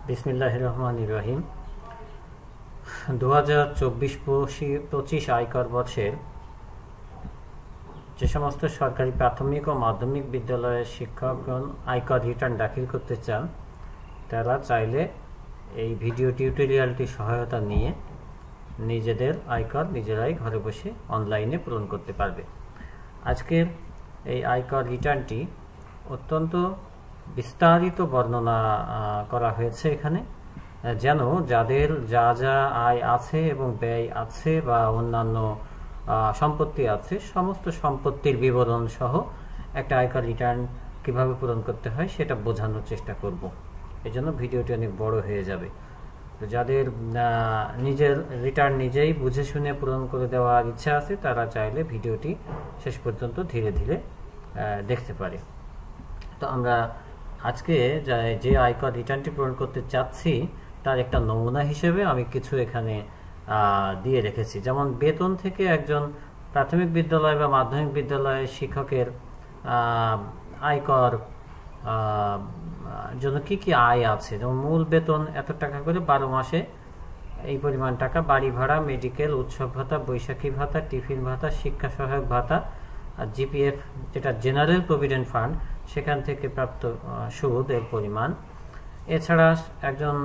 বিসমিল্লাহির রহমানির রহিম। 2024-25 আয়কর বছর যে সমস্ত সরকারি প্রাথমিক ও মাধ্যমিক বিদ্যালয়ের শিক্ষকগণ আয়কর রিটার্ন দাখিল করতে চান, তারা চাইলে এই ভিডিও টিউটোরিয়ালটি সহায়তা নিয়ে নিজেদের আয়কর নিজেরাই ঘরে বসে অনলাইনে পূরণ করতে পারবে। আজকের এই আয়কর রিটার্নটি অত্যন্ত বিস্তারিত বর্ণনা করা হয়েছে এখানে, যেন যাদের যা যা আয় আছে এবং ব্যয় আছে বা অন্যান্য সম্পত্তি আছে, সমস্ত সম্পত্তির বিবরণ সহ একটা আয়কর রিটার্ন কিভাবে পূরণ করতে হয় সেটা বোঝানোর চেষ্টা করব। এই জন্য ভিডিওটি অনেক বড় হয়ে যাবে। তো যাদের নিজের রিটার্ন নিজেই বুঝে শুনে পূরণ করে দেওয়ার ইচ্ছা আছে, তারা চাইলে ভিডিওটি শেষ পর্যন্ত ধীরে ধীরে দেখতে পারে। তো আমরা আজকে যে আয়কর রিটার্নটি পূরণ করতে চাচ্ছি তার একটা নমুনা হিসেবে আমি কিছু এখানে দিয়ে রেখেছি। যেমন বেতন থেকে একজন প্রাথমিক বিদ্যালয় বা মাধ্যমিক বিদ্যালয়ের শিক্ষকের আয়কর জন্য কি কি আয় আছে। যেমন মূল বেতন এত টাকা করে, 12 মাসে এই পরিমাণ টাকা, বাড়ি ভাড়া, মেডিকেল, উৎসব ভাতা, বৈশাখী ভাতা, টিফিন ভাতা, শিক্ষা সহায়ক ভাতা, আর জিপিএফ যেটা জেনারেল প্রভিডেন্ট ফান্ড, সেখান থেকে প্রাপ্ত সুদের পরিমাণ। এছাড়া একজন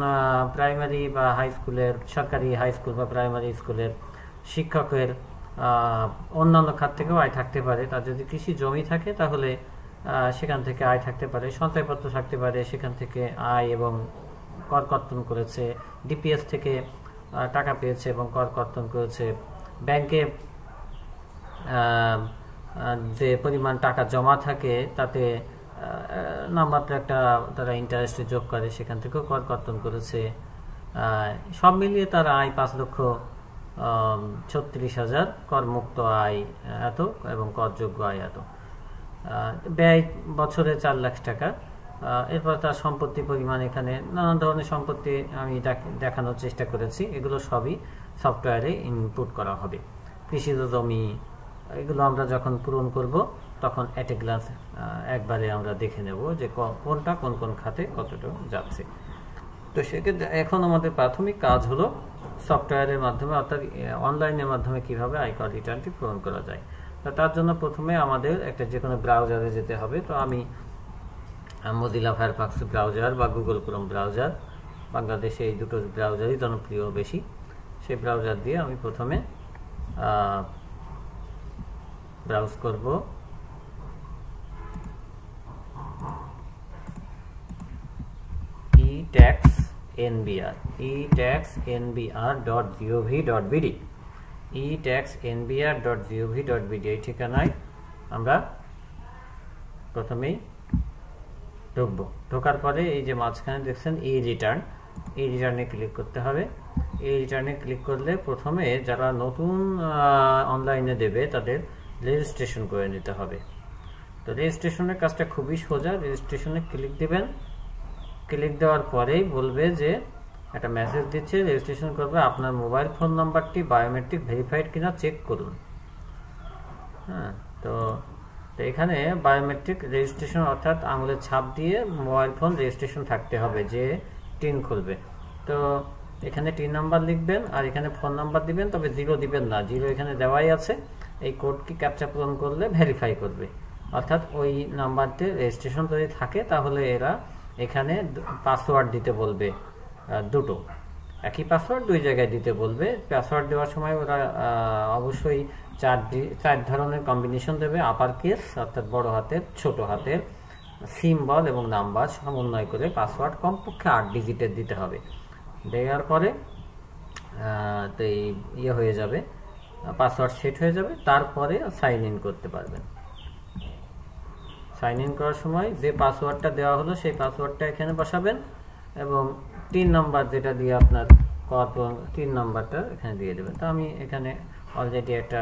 প্রাইমারি বা হাই স্কুলের, সরকারি হাই স্কুল বা প্রাইমারি স্কুলের শিক্ষকের অন্যান্য খাত থেকেও আয় থাকতে পারে। তার যদি কৃষি জমি থাকে তাহলে সেখান থেকে আয় থাকতে পারে, সঞ্চয়পত্র থাকতে পারে, সেখান থেকে আয় এবং কর কর্তন করেছে, ডিপিএস থেকে টাকা পেয়েছে এবং কর কর্তন করেছে, ব্যাংকে যে পরিমাণ টাকা জমা থাকে তাতে নামমাত্র একটা তারা ইন্টারেস্টে যোগ করে, সেখান থেকেও কর কর্তন করেছে। সব মিলিয়ে তার আয় 5,36,000, করমুক্ত আয় এত এবং করযোগ্য আয় এত। ব্যয় বছরে 4 লাখ টাকা। এরপর তার সম্পত্তি পরিমাণ, এখানে নানান ধরনের সম্পত্তি আমি দেখানোর চেষ্টা করেছি। এগুলো সবই সফটওয়্যারে ইনপুট করা হবে। কৃষিজ জমি, এগুলো আমরা যখন পূরণ করব তখন এট এ গ্লান্স একবারে আমরা দেখে নেব যে কোনটা কোন কোন খাতে কতটা যাচ্ছে। তো সেক্ষেত্রে এখন আমাদের প্রাথমিক কাজ হলো সফটওয়্যারের মাধ্যমে, অর্থাৎ অনলাইনের মাধ্যমে কিভাবে আয়কর রিটার্নটি পূরণ করা যায়। তো তার জন্য প্রথমে আমাদের একটা যে কোনো ব্রাউজারে যেতে হবে। তো আমি মজিলা ফায়ারফক্স ব্রাউজার বা গুগল ক্রোম ব্রাউজার, বাংলাদেশে এই দুটো ব্রাউজারই জনপ্রিয় বেশি, সেই ব্রাউজার দিয়ে আমি প্রথমে ব্রাউজ করব। etaxnbr.gov.bd etaxnbr.gov.bd এই ঠিকানায় আমরা প্রথমেই ঢুকবো। ঢোকার পরে এই যে মাঝখানে দেখছেন এই রিটার্নে ক্লিক করতে হবে। এই রিটার্নে ক্লিক করলে প্রথমে যারা নতুন অনলাইনে দেবে তাদের রেজিস্ট্রেশন করে নিতে হবে। তো রেজিস্ট্রেশনের কাজটা খুবই সোজা। রেজিস্ট্রেশনে ক্লিক দিবেন। ক্লিক দেওয়ার পরেই বলবে যে একটা মেসেজ দিচ্ছে, রেজিস্ট্রেশন করবে, আপনার মোবাইল ফোন নাম্বারটি বায়োমেট্রিক ভেরিফাইড কিনা চেক করুন। হ্যাঁ, তো এখানে বায়োমেট্রিক রেজিস্ট্রেশন অর্থাৎ আঙুলের ছাপ দিয়ে মোবাইল ফোন রেজিস্ট্রেশন থাকতে হবে যে টিন খুলবে। তো এখানে টিন নাম্বার লিখবেন আর এখানে ফোন নাম্বার দিবেন, তবে 0 দিবেন না, 0 এখানে দেওয়াই আছে। এই কোডটি ক্যাপচা পূরণ করলে ভেরিফাই করবে, অর্থাৎ ওই নাম্বারতে রেজিস্ট্রেশন যদি থাকে তাহলে এরা এখানে পাসওয়ার্ড দিতে বলবে, দুটো একই পাসওয়ার্ড 2 জায়গায় দিতে বলবে। পাসওয়ার্ড দেওয়ার সময় ওরা অবশ্যই 4 ধরনের কম্বিনেশন দেবে। আপার কেস অর্থাৎ বড় হাতের, ছোট হাতের, সিম্বল এবং নাম্বার সমন্বয় করে পাসওয়ার্ড কমপক্ষে 8 ডিজিটের দিতে হবে। দেওয়ার পরে তো ইয়ে হয়ে যাবে, পাসওয়ার্ড সেট হয়ে যাবে। তারপরে সাইন ইন করতে পারবেন। সাইন ইন করার সময় যে পাসওয়ার্ডটা দেওয়া হলো সেই পাসওয়ার্ডটা এখানে বসাবেন এবং 3 নাম্বার যেটা দিয়ে আপনার 3 নাম্বারটা এখানে দিয়ে দেবেন। তো আমি এখানে অলরেডি একটা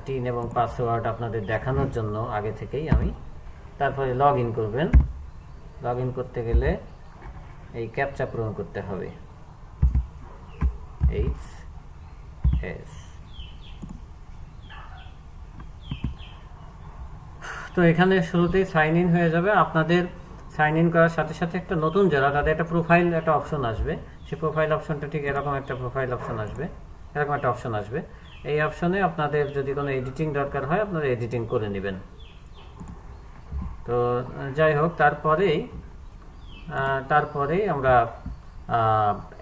3 এবং পাসওয়ার্ড আপনাদের দেখানোর জন্য আগে থেকেই আমি, তারপরে লগ ইন করবেন। লগ ইন করতে গেলে এই ক্যাপচা পূরণ করতে হবে, HS। তো এখানে শুরুতেই সাইন ইন হয়ে যাবে। আপনাদের সাইন ইন করার সাথে সাথে একটা নতুন যারা তাদের একটা প্রোফাইল একটা অপশন আসবে, সেই প্রোফাইল অপশনটা ঠিক এরকম একটা প্রোফাইল অপশন আসবে, এরকম একটা অপশন আসবে। এই অপশনে আপনাদের যদি কোনো এডিটিং দরকার হয় আপনারা এডিটিং করে নেবেন। তো যাই হোক, তারপরেই আমরা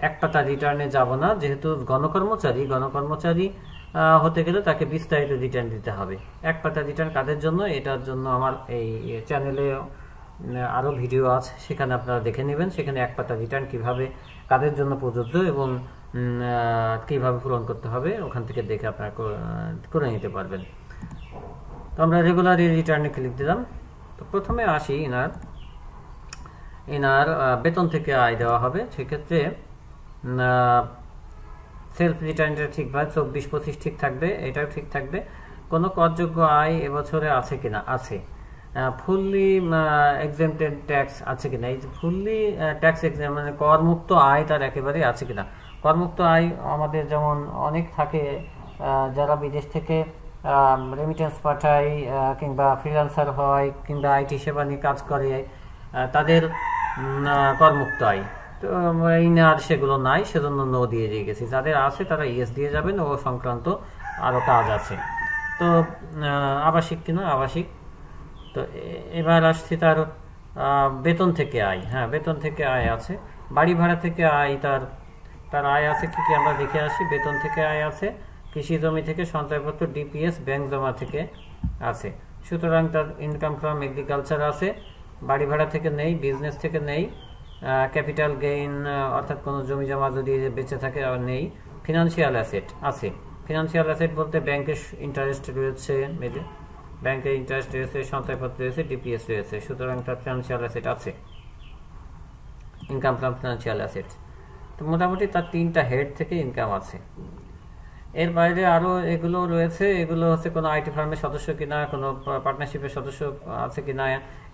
এক পাতা রিটার্নে যাব না, যেহেতু গণকর্মচারী হতে গেলে তাকে বিস্তারিত রিটার্ন দিতে হবে। এক পাতা রিটার্ন কাদের জন্য, এটার জন্য আমার এই চ্যানেলে আরও ভিডিও আছে, সেখানে আপনারা দেখে নেবেন। সেখানে এক পাতা রিটার্ন কিভাবে কাদের জন্য প্রযোজ্য এবং কিভাবে পূরণ করতে হবে ওখান থেকে দেখে আপনারা করে নিতে পারবেন। তো আমরা রেগুলার রিটার্নে ক্লিক দিলাম। তো প্রথমে আসি এনার বেতন থেকে আয় দেওয়া হবে। সেক্ষেত্রে সেলফ রিটার্নটা ঠিকভাবে 24-25 ঠিক থাকবে, এটাও ঠিক থাকবে। কোনো করযোগ্য আয় এবছরে আছে কিনা, আছে। ফুললি এক্সেম্পটেড ট্যাক্স আছে কিনা, এই ফুললি ট্যাক্স এক্সাম মানে করমুক্ত আয় তার একেবারে আছে কিনা। করমুক্ত আয় আমাদের যেমন অনেক থাকে, যারা বিদেশ থেকে রেমিটেন্স পাঠায় কিংবা ফ্রিল্যান্সার হয় কিংবা আইটি সেবা নিয়ে কাজ করে, তাদের করমুক্ত আয়। তো আর সেগুলো নাই, সেজন্য নো দিয়ে গেছি। যাদের আছে তারা ইয়েস দিয়ে যাবেন, ও সংক্রান্ত আরও কাজ আছে। তো আবাসিক কিনা, আবাসিক। তো এবার আসছি তার বেতন থেকে আয়। হ্যাঁ, বেতন থেকে আয় আছে। বাড়ি ভাড়া থেকে আয়, তার আয় আছে কি কি আমরা দেখে আসি। বেতন থেকে আয় আছে, কৃষি জমি থেকে, সঞ্চয়পত্র, ডিপিএস, ব্যাংক জমা থেকে আছে। সুতরাং তার ইনকাম ফ্রম এগ্রিকালচার আছে, বাড়ি ভাড়া থেকে নেই, বিজনেস থেকে নেই, ক্যাপিটাল গেইন অর্থাৎ কোনো জমি জমা যদি বেঁচে থাকে নেই। ফিনান্সিয়াল অ্যাসেট আছে। ফিনান্সিয়াল অ্যাসেট বলতে ব্যাংকের ইন্টারেস্ট রয়েছে, ব্যাংকের ইন্টারেস্ট রয়েছে, সঞ্চয়পত্র রয়েছে, ডিপিএস রয়েছে। সুতরাং তার ফিনান্সিয়াল অ্যাসেট আছে, ইনকাম ফ্রম ফিনান্সিয়াল অ্যাসেট। তো মোটামুটি তার 3টা হেড থেকে ইনকাম আছে। এর বাইরে আরও এগুলো রয়েছে, এগুলো হচ্ছে কোনো আইটি ফার্মের সদস্য কিনা, কোনো পার্টনারশিপের সদস্য আছে কিনা,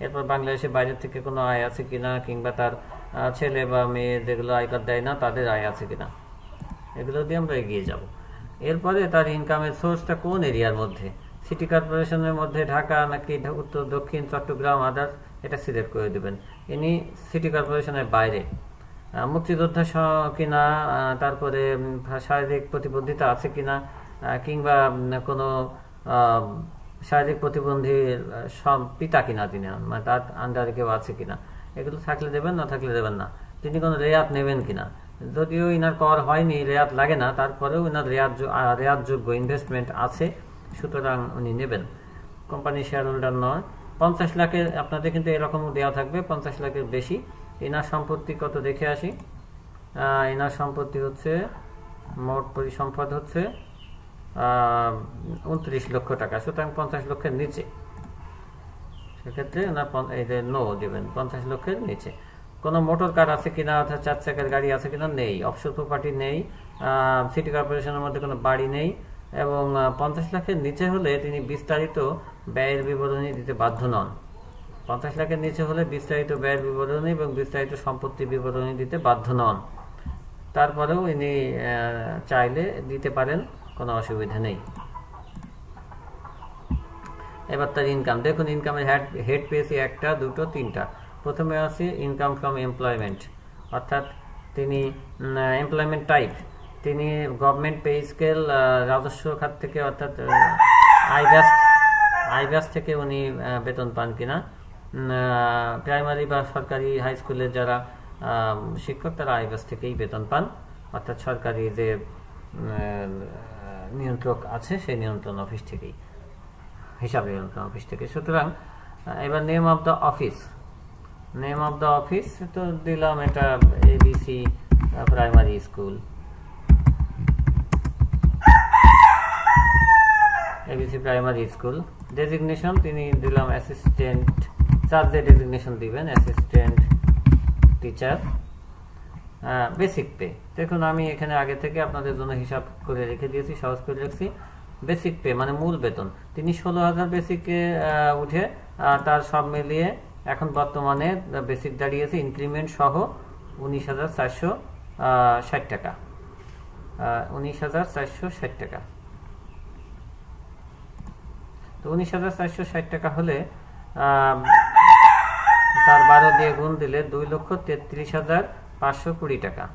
এরপর বাংলাদেশের বাইরে থেকে কোনো আয় আছে কিনা, কিংবা তার ছেলে বা মেয়ে যেগুলো আয়কর দেয় না তাদের আয় আছে কিনা, এগুলো দিয়ে আমরা এগিয়ে যাব। এরপরে তার ইনকামের সোর্সটা কোন এরিয়ার মধ্যে, সিটি কর্পোরেশনের মধ্যে, ঢাকা নাকি উত্তর দক্ষিণ, চট্টগ্রাম, আদার্স, এটা সিলেক্ট করে দেবেন। ইনি সিটি কর্পোরেশনের বাইরে, মুক্তিযোদ্ধা কিনা, তারপরে শারীরিক প্রতিবন্ধিতা আছে কিনা, কিংবা কোনো শারীরিক প্রতিবন্ধীর পিতা কিনা তিনি, মানে তার আন্ডারে কেউ আছে কিনা, এগুলো থাকলে দেবেন, না থাকলে দেবেন না। তিনি কোনো রেয়াত নেবেন কিনা, যদিও ইনার কর হয়নি, রেয়াত লাগে না, তারপরেও ইনার রেয়াতযোগ্য ইনভেস্টমেন্ট আছে, সুতরাং উনি নেবেন। কোম্পানি শেয়ার হোল্ডার নয়। 50 লাখের আপনাদের কিন্তু এরকম দেওয়া থাকবে, 50 লাখের বেশি। এনার সম্পত্তি কত দেখে আসি। এনার সম্পত্তি হচ্ছে, মোট পরিসম্পদ হচ্ছে 29 লক্ষ টাকা, সুতরাং 50 লক্ষের নিচে। সেক্ষেত্রে ওনার নো দেবেন, 50 লক্ষের নিচে। কোনো মোটর কার আছে কিনা, অর্থাৎ 4 চাকার গাড়ি আছে কিনা, নেই। অফশোর প্রপার্টি নেই, সিটি কর্পোরেশনের মধ্যে কোনো বাড়ি নেই, এবং 50 লাখের নিচে হলে তিনি বিস্তারিত ব্যয়ের বিবরণী দিতে বাধ্য নন। 50 লাখের নিচে হলে বিস্তারিত ব্যয়ের বিবরণী এবং বিস্তারিত সম্পত্তি বিবরণী দিতে বাধ্য নন। তারপরেও ইনি চাইলে দিতে পারেন, কোনো অসুবিধা নেই। এবার তার ইনকাম দেখুন। ইনকামের হেড পেয়েছি 1টা, 2টো, 3টা। প্রথমে আছে ইনকাম ফ্রম এমপ্লয়মেন্ট, অর্থাৎ তিনি এমপ্লয়মেন্ট টাইপ, তিনি গভর্নমেন্ট পে স্কেল, রাজস্ব খাত থেকে, অর্থাৎ আইব্যাস থেকে উনি বেতন পান কিনা। প্রাইমারি বা সরকারি হাই স্কুলের যারা শিক্ষক তারা আইব্যাস থেকেই বেতন পান, অর্থাৎ সরকারি যে নিয়ন্ত্রক আছে সেই নিয়ন্ত্রণ অফিস থেকেই, হিসাব নিয়ন্ত্রণ অফিস থেকে। সুতরাং এবার name of the office, name of the office তো দিলাম, এটা ABC primary school, ABC primary school. Designation তিনি দিলাম অ্যাসিস্ট্যান্ট, চার্জে ডেজিগনেশন দিবেন অ্যাসিস্ট্যান্ট টিচার। বেসিক পে দেখুন, আমি এখানে আগে থেকে আপনাদের জন্য হিসাব করে রেখে দিয়েছি, সহজ করে রেখেছি। বেসিক পে মানে মূল বেতন, তিনি 16,000 বেসিকে উঠে তার সব মিলিয়ে এখন বর্তমানে বেসিক দাঁড়িয়েছে ইনক্রিমেন্ট সহ 19,460 টাকা, 19,460 টাকা। তো 19,460 টাকা হলে তার 12 দিয়ে গুণ দিলে 2,33,520 টাকা।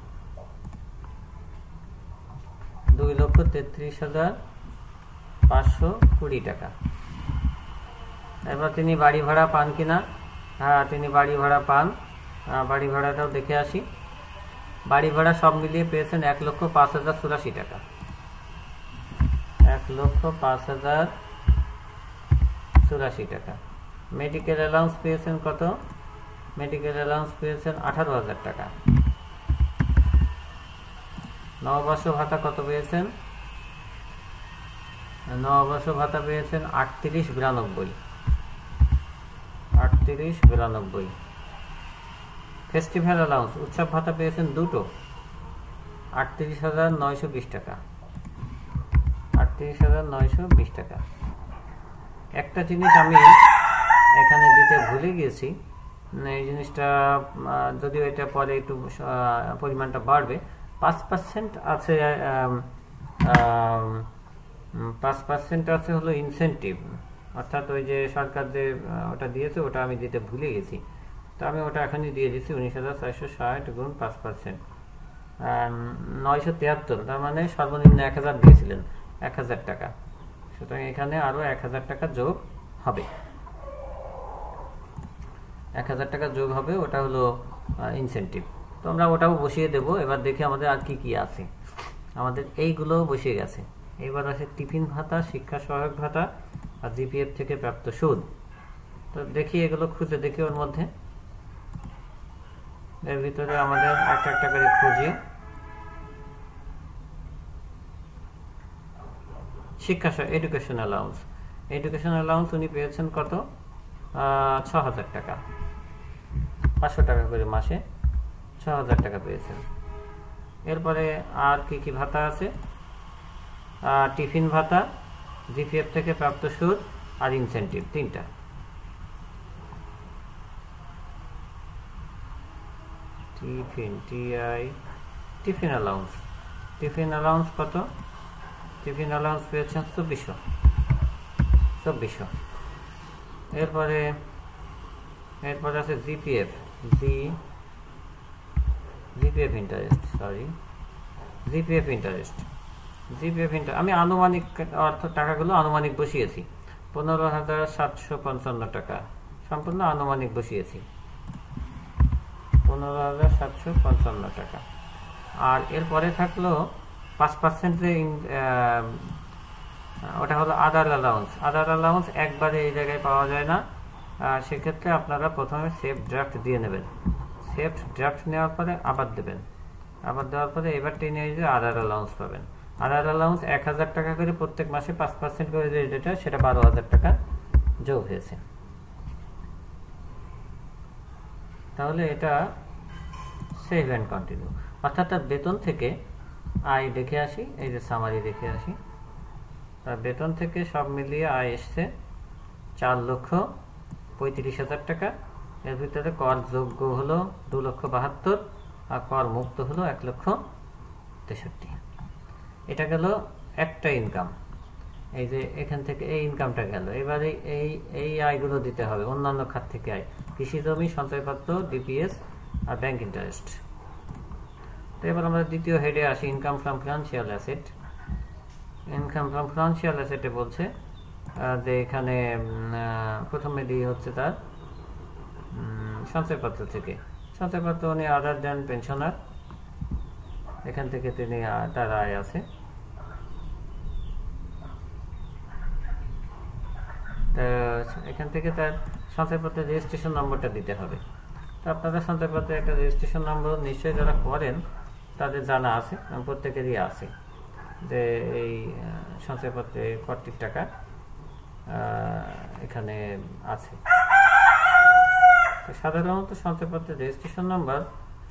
2,33,520 টাকা। এবার তিনি বাড়ি ভাড়া পান কিনা? হ্যাঁ, তিনি বাড়ি ভাড়া পান। বাড়ি ভাড়াটাও দেখে আসি। বাড়ি ভাড়া সব মিলিয়ে পেয়েছেন 1,05,084 টাকা। 1,05,084 টাকা। মেডিকেল অ্যালাউন্স পেয়েছেন কত? মেডিকেল অ্যালাউন্স পেয়েছেন 18,000 টাকা। নববর্ষ ভাতা কত পেয়েছেন? নববর্ষ ভাতা পেয়েছেন 38,92। 38,92। ফেস্টিভ্যাল অ্যালাউন্স উৎসব ভাতা পেয়েছেন দুটো, 38,920 টাকা। 38,920 টাকা। একটা জিনিস আমি এখানে দিতে ভুলে গিয়েছি, এই জিনিসটা যদিও এটা পরে একটু পরিমাণটা বাড়বে। 5% আছে, 5% আছে হলো ইনসেন্টিভ, অর্থাৎ ওই যে সরকার যে ওটা দিয়েছে ওটা আমি দিতে ভুলে গেছি। তো আমি ওটা এখনই দিয়ে দিচ্ছি, 19,460 গুণ 5%, 973। তার মানে সর্বনিম্ন 1,000 দিয়েছিলেন, 1,000 টাকা। সুতরাং এখানে আরো 1,000 টাকা যোগ হবে। 1,000 টাকা যোগ হবে, ওটা হলো ইনসেন্টিভ। তো আমরা ওটাও বসিয়ে দেব। এবার দেখি আমাদের আর কি কি আছে। আমাদের এইগুলো বসিয়ে গেছে। এবার আছে টিফিন ভাতা, শিক্ষা সহায়ক ভাতা আর জিপিএফ থেকে প্রাপ্ত সুদ। তো দেখি এগুলো খুঁজে দেখি ওর মধ্যে, এর ভিতরে আমাদের একটা একটা করে খুঁজি। শিক্ষা এডুকেশন অ্যালাউন্স, এডুকেশন অ্যালাউন্স উনি পেয়েছেন কত? 6,000 টাকা। 500 টাকা করে মাসে 6,000 টাকা পেয়েছেন। এরপরে আর কি কি ভাতা আছে? টিফিন ভাতা, জিপিএফ থেকে প্রাপ্ত সুদ আর ইনসেন্টিভ, তিনটা। টিফিন অ্যালাউন্স, টিফিন অ্যালাউন্স কত? টিফিন অ্যালাউন্স পেয়েছেন 2400। এরপরে আছে জিপিএফ, জিপিএফ ইন্টারেস্ট, আমি আনুমানিক অর্থ টাকাগুলো আনুমানিক বসিয়েছি। 15,755 টাকা, সম্পূর্ণ আনুমানিক বসিয়েছি, 15,755 টাকা। আর এরপরে থাকলো 5% ওটা হলো আদার অ্যালাউন্স। আদার অ্যালাউন্স একবারে এই জায়গায় পাওয়া যায় না, সেক্ষেত্রে আপনারা প্রথমে সেফ ড্রাফট দিয়ে নেবেন। সেফ ড্রাফট নেওয়ার পরে আবার দেবেন, আবার দেওয়ার পরে এবার টেনে যে আদার অ্যালাউন্স পাবেন। আদার অ্যালাউন্স 1,000 টাকা করে প্রত্যেক মাসে 5% করে যে যেটা, সেটা 12,000 টাকা যোগ হয়েছে। তাহলে এটা সেভ অ্যান্ড কন্টিনিউ, অর্থাৎ তার বেতন থেকে আয় দেখে আসি, এই যে সামারি দেখে আসি। তার বেতন থেকে সব মিলিয়ে আয় এসছে 4,35,000 টাকা। এর ভিতরে কর যোগ্য হলো 2,72,000 আর কর মুক্ত হলো 1,63,000। এটা গেল একটা ইনকাম। এই যে এখান থেকে এই ইনকামটা গেল। এবারে এই আয়গুলো দিতে হবে অন্যান্য খাত থেকে আয়, কৃষি জমি, সঞ্চয়পত্র, ডিপিএস আর ব্যাংক ইন্টারেস্ট। তো এবার আমরা দ্বিতীয় হেডে আসি, income from financial asset. Income from financial অ্যাসেটে বলছে যে এখানে প্রথমে দিয়ে হচ্ছে তার সঞ্চয়পত্র থেকে। সঞ্চয়পত্র উনি আদার দেন পেনশনার, এখান থেকে তিনি তার আয় আছে। এখান থেকে তার সঞ্চয়পত্রের রেজিস্ট্রেশন নম্বরটা দিতে হবে। তো আপনারা সঞ্চয়পত্রে একটা রেজিস্ট্রেশন নম্বর নিশ্চয়ই যারা করেন তাদের জানা আছে, প্রত্যেকেরই আছে যে এই সঞ্চয়পত্রে কতটি টাকা এখানে আছে। সাধারণত সঞ্চয়পত্রের রেজিস্ট্রেশন নাম্বার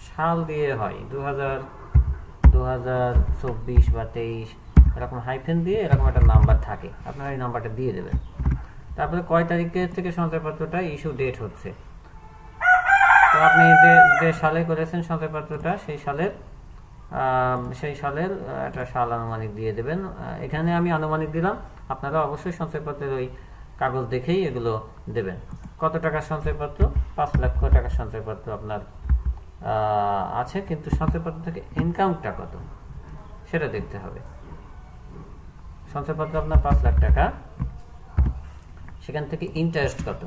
সাল দিয়ে হয়, 2024 বা 23 এরকম হাইফেন দিয়ে এরকম একটা নাম্বার থাকে, আপনারা এই নাম্বারটা দিয়ে দেবেন। তারপরে কয় তারিখে থেকে সঞ্চয়পত্রটা ইস্যু ডেট হচ্ছে, তো আপনি যে সালে করেছেন সঞ্চয়পত্রটা সেই সালের একটা সাল আনুমানিক দিয়ে দেবেন। এখানে আমি আনুমানিক দিলাম, আপনারা অবশ্যই সঞ্চয়পত্রের ওই কাগজ দেখেই এগুলো দেবেন। কত টাকার সঞ্চয়পত্র? 5 লক্ষ টাকার সঞ্চয়পত্র আপনার আছে, কিন্তু সঞ্চয়পত্র থেকে ইনকামটা কত সেটা দেখতে হবে। সঞ্চয়পত্র আপনার 5 লাখ টাকা, সেখান থেকে ইন্টারেস্ট কত?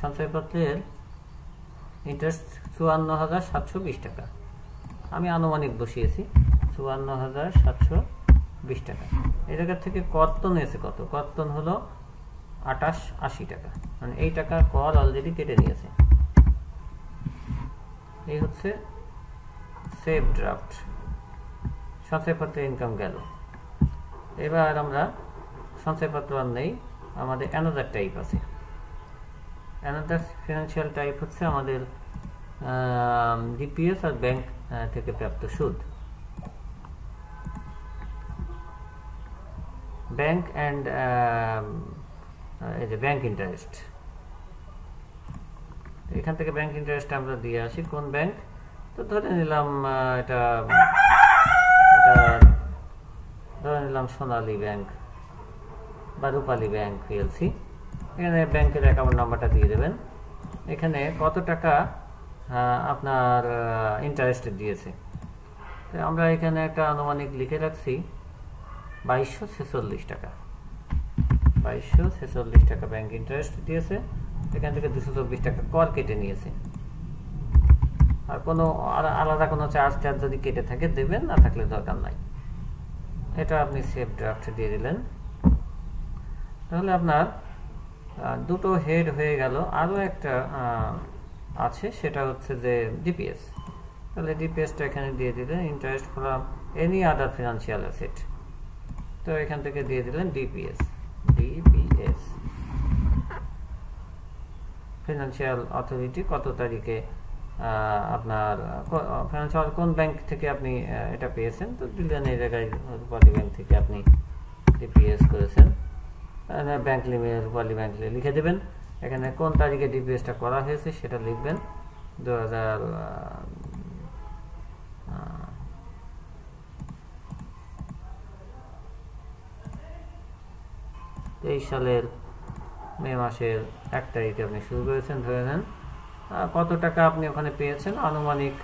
সঞ্চয়পত্রের ইন্টারেস্ট 54,720 টাকা, আমি আনুমানিক বসিয়েছি 54,720 টাকা। এই জায়গা থেকে কর্তন এসে কত? কর্তন হলো 2880 টাকা, মানে এই টাকা কর অলরেডি কেটে নিয়েছে। এই হচ্ছে সেভ ড্রাফট, সঞ্চয়পত্রের ইনকাম গেল। এবার আমরা সঞ্চয়পত্র আর নেই, আমাদের অ্যানাদার টাইপ আছে। অ্যানাদার ফিনান্সিয়াল টাইপ হচ্ছে আমাদের ডিপিএস আর ব্যাংক থেকে প্রাপ্ত সুদ। ব্যাংক অ্যান্ড এই যে ব্যাংক ইন্টারেস্ট, এখান থেকে ব্যাংক ইন্টারেস্ট আমরা দিয়ে আসি। কোন ব্যাংক? তো ধরে নিলাম এটা ধরে নিলাম সোনালী ব্যাংক বা রূপালী ব্যাংক পিএলসি। এখানে ব্যাংকের অ্যাকাউন্ট নাম্বারটা দিয়ে দেবেন। এখানে কত টাকা আপনার ইন্টারেস্ট দিয়েছে, আমরা এখানে একটা আনুমানিক লিখে রাখছি 2246 টাকা। 2246 টাকা ব্যাংক ইন্টারেস্ট দিয়েছে, এখান থেকে 224 টাকা কর কেটে নিয়েছে। আর কোনো আলাদা কোনো চার্জ যদি কেটে থাকে দেবেন, না থাকলে দরকার নাই। এটা আপনি সেভ ড্রাফট দিয়ে দিলেন। তাহলে আপনার দুটো হেড হয়ে গেল। আরও একটা আছে, সেটা হচ্ছে যে ডিপিএস। তাহলে ডিপিএসটা এখানে দিয়ে দিলেন, interest from any other financial asset. তো এখান থেকে দিয়ে দিলেন ডিপিএস। ডিপিএস ফিনান্সিয়াল অথরিটি কত তারিখে আপনার ফিনান্সিয়াল কোন ব্যাংক থেকে আপনি এটা পেয়েছেন, তো দিলেন এই জায়গায় রূপালী ব্যাংক থেকে আপনি ডিপিএস করেছেন। ব্যাংক লিমিটেড রূপালী ব্যাংক লিখে দেবেন। এখানে কোন তারিখে ডিপিএসটা করা হয়েছে সেটা লিখবেন, 2023 সালের মে মাসের 1 তারিখে আপনি শুরু করেছেন। ধরে নেন কত টাকা আপনি ওখানে পেয়েছেন, আনুমানিক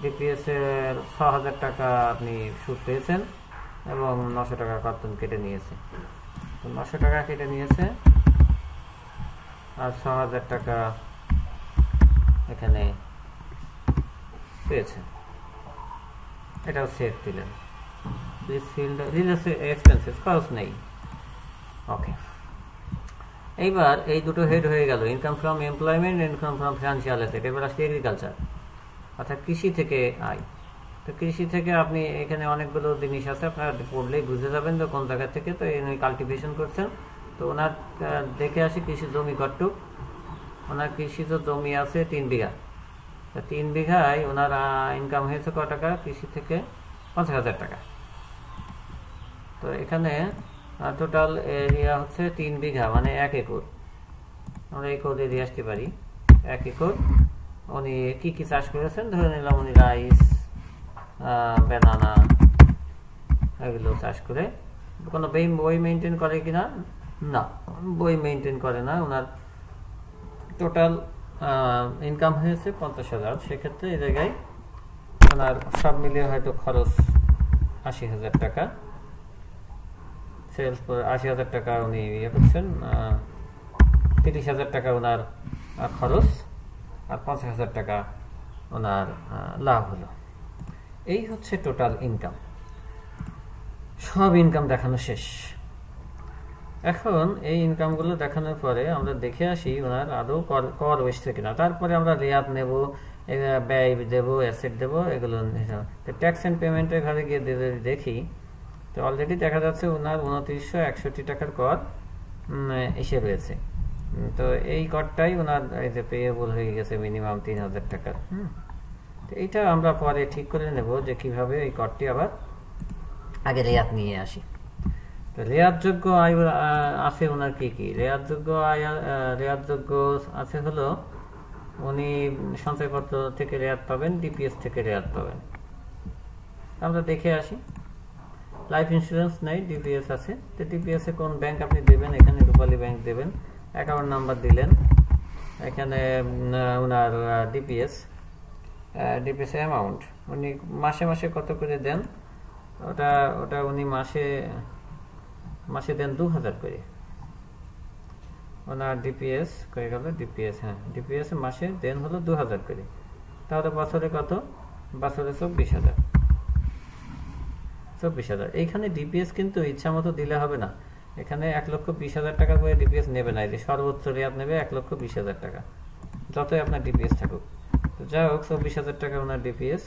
ডিপিএস এর 6000 টাকা আপনি সুদ পেয়েছেন এবং 900 টাকা কর্তন কেটে নিয়েছে। তো 900 টাকা কেটে নিয়েছে আর 6000 টাকা এখানে পেয়েছেন, এটাও সেভ দিলেন। এক্সপেন্সেস খরচ নেই। ওকে, এইবার এই দুটো হেড হয়ে গেল, income from employment, income from financial asset. এবার আসছে এগ্রিকালচার, অর্থাৎ কৃষি থেকে আয়। তো কৃষি থেকে আপনি এখানে অনেকগুলো জিনিস আছে, আপনারা পড়লেই বুঝে যাবেন তো কোন জায়গা থেকে। তো উনি কাল্টিভেশন করছেন, তো ওনার দেখে আসি কৃষি জমি কতটুক। ওনার কৃষিজ জমি আছে 3 বিঘা। তো 3 বিঘায় ওনার ইনকাম হয়েছে কত টাকা? কৃষি থেকে 50,000 টাকা। তো এখানে টোটাল এরিয়া হচ্ছে 3 বিঘা, মানে 1 একর। আমরা একর এরিয়া আসতে পারি 1 একর। উনি কি কি চাষ করেছেন? ধরে নিলাম উনি রাইস, ব্যানানা এগুলো চাষ করে। কোনো বই মেনটেন করে কিনা? না, বই মেনটেন করে না। ওনার টোটাল ইনকাম হয়েছে 50,000। সেক্ষেত্রে এই জায়গায় ওনার সব মিলিয়ে হয়তো খরচ 80,000 টাকা। সেলস করে 80,000 টাকা উনি ইয়ে করছেন, 30,000 টাকা ওনার খরচ আর 50,000 টাকা ওনার লাভ হলো। এই হচ্ছে টোটাল ইনকাম। সব ইনকাম দেখানো শেষ। এখন এই ইনকামগুলো দেখানোর পরে আমরা দেখে আসি ওনার আদৌ কর এসছে কিনা। তারপরে আমরা রেয়াত নেব, ব্যয় দেব, অ্যাসেট দেব, এগুলো ট্যাক্স অ্যান্ড পেমেন্টের ঘরে গিয়ে দেখি। তো অলরেডি দেখা যাচ্ছে ওনার 2961 টাকার কর এসে রয়েছে। তো এই করটাই ওনার এই যে পেয়েবল হয়ে গেছে মিনিমাম 3,000 টাকার। তো এইটা আমরা পরে ঠিক করে নেব যে কিভাবে এই করটি আবার আগে রেয়াত নিয়ে আসি। তো রেয়াতযোগ্য আয় আছে ওনার কি কি? রেয়াতযোগ্য আয় রেয়াতযোগ্য আছে হলো উনি সঞ্চয়পত্র থেকে রেয়াত পাবেন, ডিপিএস থেকে রেয়াত পাবেন। আমরা দেখে আসি লাইফ ইন্স্যুরেন্স নেই, ডিপিএস আছে। তো ডিপিএস এ কোন ব্যাংক আপনি দেবেন, এখানে রূপালী ব্যাংক দেবেন, অ্যাকাউন্ট নাম্বার দিলেন, এখানে ওনার ডিপিএস অ্যামাউন্ট উনি মাসে মাসে কত করে দেন, ওটা উনি মাসে দেন 2000 করে। ওনার ডিপিএস হয়ে গেল, ডিপিএস ডিপিএস মাসে দেন হলো 2000 করে। তাহলে বছরে কত, বছরে 24,000। এইখানে ডিপিএস কিন্তু ইচ্ছা মতো দিলে হবে না, এখানে 1,20,000 টাকা করে ডিপিএস নেবে না, যে সর্বোচ্চ রেয়াত নেবে 1,20,000 টাকা, যতই আপনার ডিপিএস থাকুক। তো যাই হোক 24,000 টাকা ওনার ডিপিএস।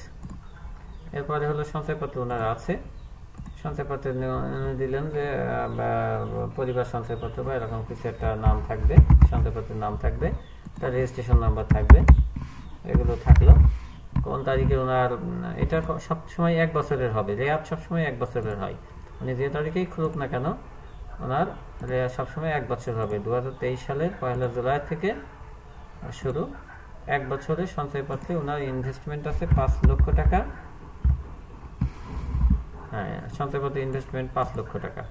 এরপরে হলো সঞ্চয়পত্র ওনার আছে, সঞ্চয়পত্র দিলেন যে পরিবার সঞ্চয়পত্র বা এরকম কিছু একটা নাম থাকবে, সঞ্চয়পত্রের নাম থাকবে, তার রেজিস্ট্রেশন নাম্বার থাকবে, এগুলো থাকলো। কোন তারিখে ওনার, এটা সবসময় 1 বছরের হবে, রেয়াত সবসময় 1 বছরের হয়, উনি যে তারিখেই খুলুক না কেন ওনার রেয়াত সবসময় 1 বছর হবে। 2023 সালের 1 জুলাই থেকে শুরু, 1 বছরের সঞ্চয়পত্রে ওনার ইনভেস্টমেন্ট আছে 5 লক্ষ টাকা। হ্যাঁ, সঞ্চয়পত্রে ইনভেস্টমেন্ট 5 লক্ষ টাকা।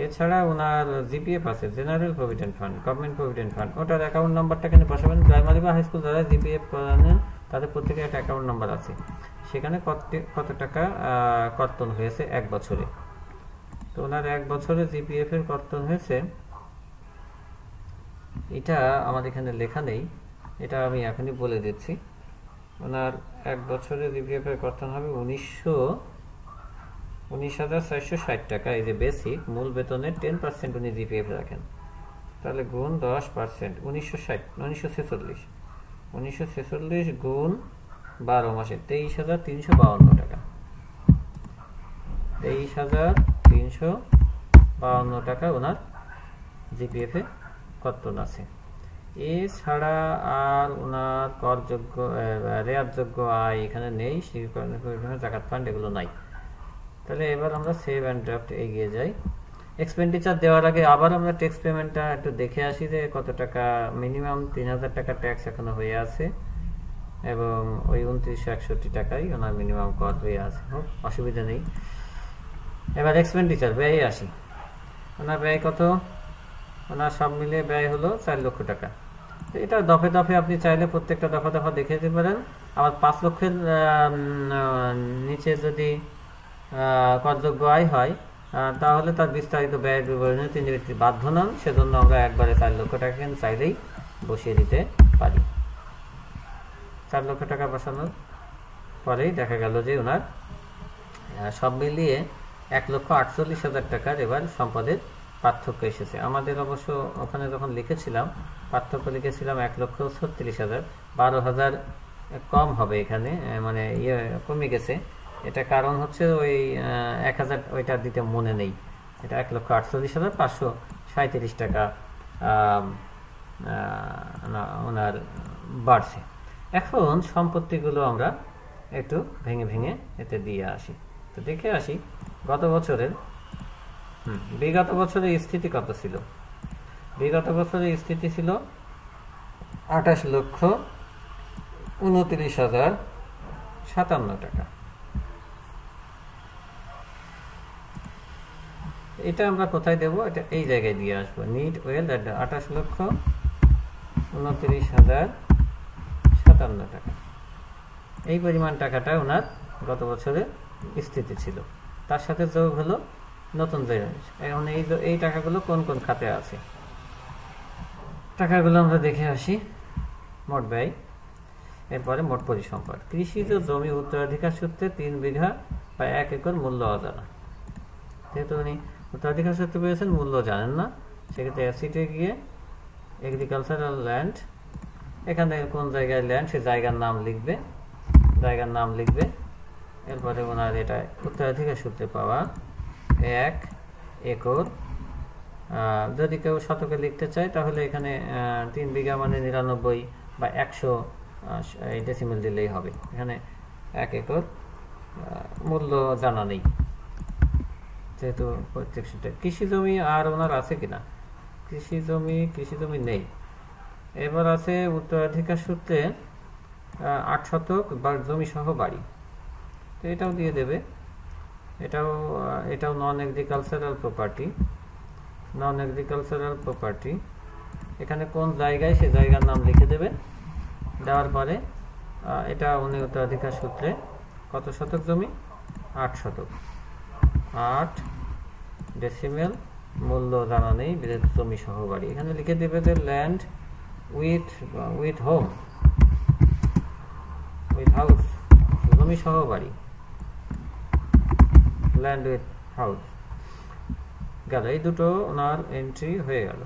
এছাড়া ওনার জিপিএফ আছে, general provident fund, government provident fund, ওটার অ্যাকাউন্ট নাম্বারটা এখানে বসাবেন। প্রাইমারি বা হাই স্কুল যারা জিপিএফ করানেন তাদের প্রত্যেকের একটা অ্যাকাউন্ট নাম্বার আছে, সেখানে কত টাকা কর্তন হয়েছে 1 বছরে। তো ওনার 1 বছরে জিপিএফ এর কর্তন হয়েছে, এটা আমার এখানে লেখা নেই, এটা আমি এখনই বলে দিচ্ছি। ওনার 1 বছরে জিপিএফ এর কর্তন হবে 19,460 টাকা। এই যে বেসিক মূল বেতনের 10% উনি জিপিএফ রাখেন, তাহলে গুণ 10%, 1946 গুণ 12 মাসে 23,352 টাকা। 23,352 টাকা ওনার জিপিএফ এ কর্তন আছে। এছাড়া আর ওনার করযোগ্য রেয়াতযোগ্য আয় এখানে নেই, জাকাত ফান্ড এগুলো নাই। তাহলে এবার আমরা সেভ অ্যান্ড ড্রাফট এগিয়ে যাই। এক্সপেন্ডিচার দেওয়ার আগে আবার আমরা ট্যাক্স পেমেন্টটা একটু দেখে আসি যে কত টাকা, মিনিমাম 3,000 টাকা ট্যাক্স এখনো হয়ে আছে, এবং ওই 2961 টাকাই ওনার মিনিমাম কর হয়ে আছে, হোক অসুবিধা নেই। এবার এক্সপেন্ডিচার ব্যয় আসি। ওনার ব্যয় কত, ওনার সব মিলিয়ে ব্যয় হলো 4 লক্ষ টাকা। তো এটা দফে দফে আপনি চাইলে প্রত্যেকটা দফা দেখে দিতে পারেন। আবার 5 লক্ষের নিচে যদি করযোগ্য আয় হয় তাহলে তার বিস্তারিত ব্যয়ের বিবরণী তিনি বাধ্য নন, সেজন্য আমরা একবারে 4 লক্ষ টাকা চাইলেই বসিয়ে দিতে পারি। 4 লক্ষ টাকা বসানোর পরেই দেখা গেল যে ওনার সব মিলিয়ে 1,48,000 টাকার এবার সম্পদের পার্থক্য এসেছে। আমাদের অবশ্য ওখানে যখন লিখেছিলাম পার্থক্য লিখেছিলাম 1,36,000, 12,000 কম হবে এখানে, মানে কমে গেছে। এটা কারণ হচ্ছে ওই 1,000 ওইটা দিতে মনে নেই, এটা 1,48,537 টাকা ওনার বাড়ছে। এখন সম্পত্তিগুলো আমরা একটু ভেঙে ভেঙে এতে দিয়ে আসি। তো দেখে আসি গত বছরের বিগত বছরের স্থিতি কত ছিল। বিগত বছরের স্থিতি ছিল 28,29,057 টাকা। এটা আমরা কোথায় দেব, এটা এই জায়গায় দিয়ে আসবো, নিট ওয়েল 28,29,057 টাকা। এই পরিমাণ টাকাটা ওনার গত বছরের স্থিতি ছিল, তার সাথে যোগ হলো নতুন জায়গা। এখন এই টাকাগুলো কোন কোন খাতে আছে, টাকাগুলো আমরা দেখে আসি। মোট ব্যয়, এরপরে মোট পরিসম্পদ। কৃষিজ জমি উত্তরাধিকার সূত্রে 3 বিঘা বা 1 একর মূল্য অজানা। যেহেতু উনি উত্তরাধিকার সূত্রে পেয়েছেন, মূল্য জানেন না, সেক্ষেত্রে অ্যাসিটে গিয়ে এগ্রিকালচারাল ল্যান্ড, এখানে কোন জায়গায় ল্যান্ড সে জায়গার নাম লিখবে। এরপরে ওনার এটা উত্তরাধিকার সূত্রে পাওয়া 1 একর। যদি কেউ শতকে লিখতে চায় তাহলে এখানে 3 বিঘা মানে 99 বা 100 ডেসিমেল দিলেই হবে। এখানে 1 একর মূল্য জানা নেই, যেহেতু প্রত্যেক সূত্রে। কৃষি জমি আর ওনার আছে কিনা, কৃষি জমি নেই। এবার আছে উত্তরাধিকার সূত্রে 8 শতক বা জমি সহ বাড়ি, তো এটাও দিয়ে দেবে। এটাও নন এগ্রিকালচারাল প্রপার্টি। এখানে কোন জায়গায় সে জায়গার নাম লিখে দেবে। দেওয়ার পরে এটা উনি উত্তরাধিকার সূত্রে কত শতক জমি, 8 শতক, 8 ডেসিমেল, মূল্য জানা নেই, জমি সহ বাড়ি। এখানে লিখে দেবে যে land with home, with house, জমি সহ বাড়ি, ল্যান্ড উইথ হাউস গেল। এই দুটো ওনার এন্ট্রি হয়ে গেল।